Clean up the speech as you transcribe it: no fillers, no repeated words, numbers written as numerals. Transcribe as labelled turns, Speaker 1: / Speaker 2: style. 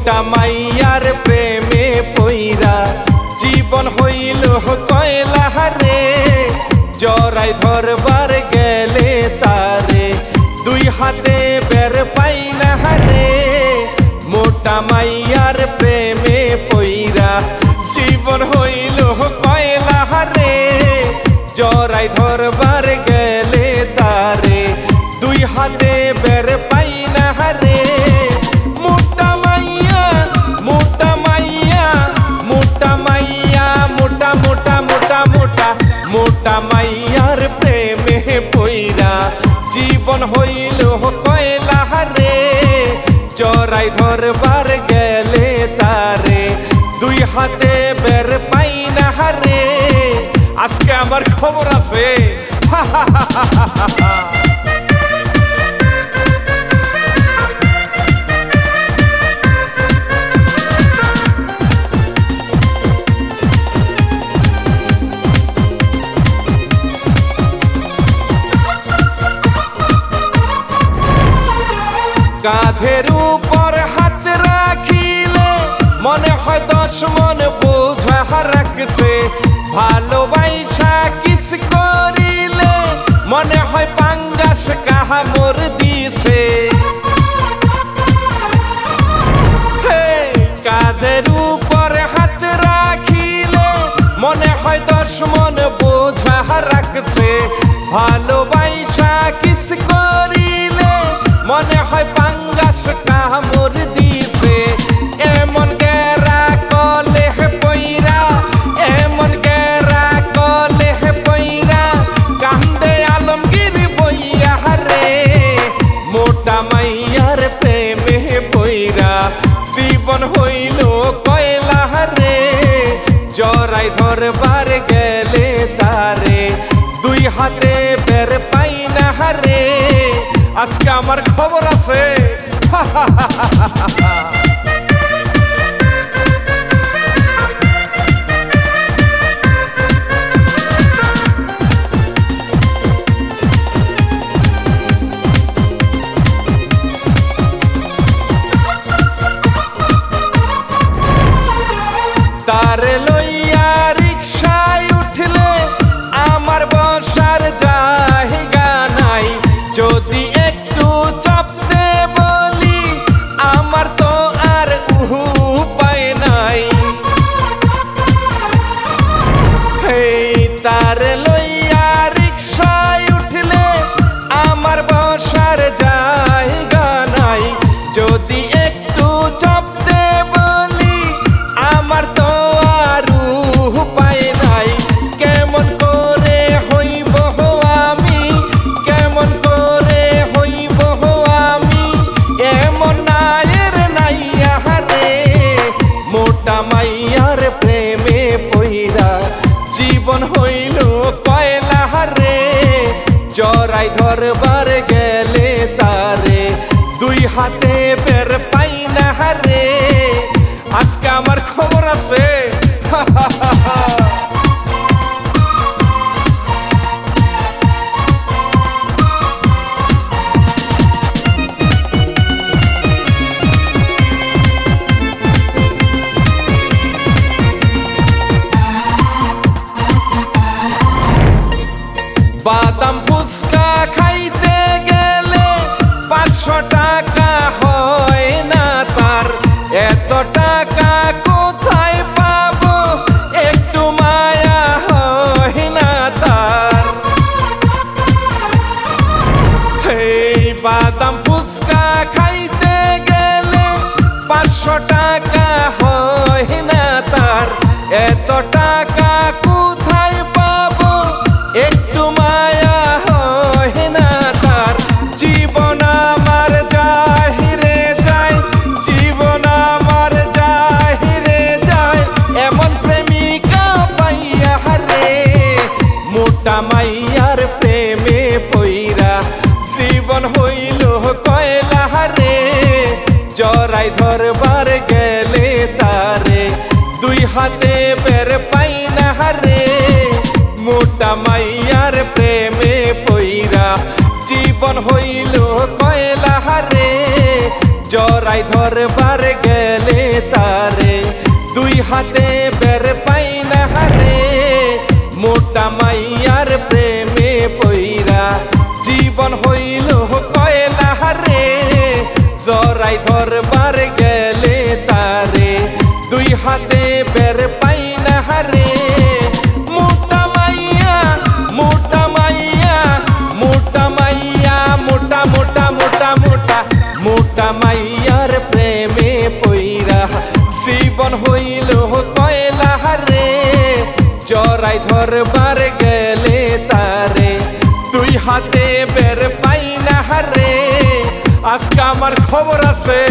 Speaker 1: মোটা মাইয়ার প্রেমে পইরা জীবন হইল কয়লা রে, জরাই ধরবার গেলে তারে দুই হাতে বের পাই না রে। মোটা মাইয়ার প্রেমে পইরা জীবন হইল কয়লা রে, জরাই ধরবার গেলে তারে দুই হাতে বের পাই না রে। মোটা মাইয়া মোটা মাইয়া মোটা মাইয়া মোটা মোটা মোটা মোটা মোটা মাইয়ার প্রেমে পইরা জীবন হইল কয়লা রে, জরাই ধরবার গেলে তারে দুই হাতে বের পাই না রে। আজকে আমার খবর আছে কাঁধের উপর হাত রাখিলে মনে হয় 10 মন বোঝা রাখছে, ভালোবাসা কিস করিলে মনে হয় পাঙ্গাস কাহামর দিছে। কাঁধের উপর হাত রাখিলে মনে হয় 10 মন বোঝা রাখছে, ভালোবাসা কিস করিলে মনে হয় পাঙ্গাস কাহামর দিছে। এমন গেরা কলে পইরা এমন গেরা কলে পইরা কান্দে আলমগীর বইয়া রে। মোটা মাইয়ার প্রেমে পইরা জীবন হইল কয়লা রে, জরাই ধরবার গেলে তারে দুই হাতে বের পাই না রে। আজকে আমার খবর আছে তারে লইয়া রিকশায় উঠলে আমার বসার জায়গা নাই, যদি একটু চাপতে বলি আমার তো আর উপায় নাই। তারে লইয়া রিকশায় উঠলে আমার বসার জায়গা নাই, যদি একটু চাপতে বলি আমার তো আর উপায় নাই। কেমন করে হইব আমি কেমন করে হইব আমি এমন নায়ের নাইয়া রে। মোটা মাইয়ার প্রেমে পইরা জীবন হইল কয়লা রে, জরাই ধরবার গেলে তারে দুই হাতে বের পাই না রে। আজকে আমার খবর আছে বাদাম ফুচকা খাইতে গেলে 500 টাকা হয় না তার, এত টাকা কোথায় পাবো একটু মায়া হয় না তার। বাদাম ফুচকা খাইতে গেলে 500 টাকা হয় না তার, এত টাকা কোথায় পাবো একটু মায়া হয় না তার। জীবন আমার জাহিরে যায় জীবন আমার জাহিরে যায় এমন প্রেমিকা পাইয়া রে। মোটা মাইয়ার প্রেমে পইরা জীবন হইল কয়লা রে, জরাই ধরবার গেলে তারে দুই হাতে বের পাই না রে। মোটা মাইয়ার প্রেমে পইরা জীবন হইল কয়লা রে, জড়াই ধরবার গেলে তারে দুই হাতে বের পাই না হারে মোটা মাইয়ার প্রেমে পইরা জীবন হইল কয়লা হারে জড়াই ধরবার গেলে তারে দুই হাতে বের পাই না হারে মোটা মাইয়া মোটা মাইয়া মোটা মাইয়া মোটা মোটা মোটা মোটা মোটা মাইয়ার প্রেমে পইরা জীবন হইল কয়লা হারে জড়াই ধরবার গেলে তারে দুই হাতে বের পাই না হারে আজকে আমার খবর আছে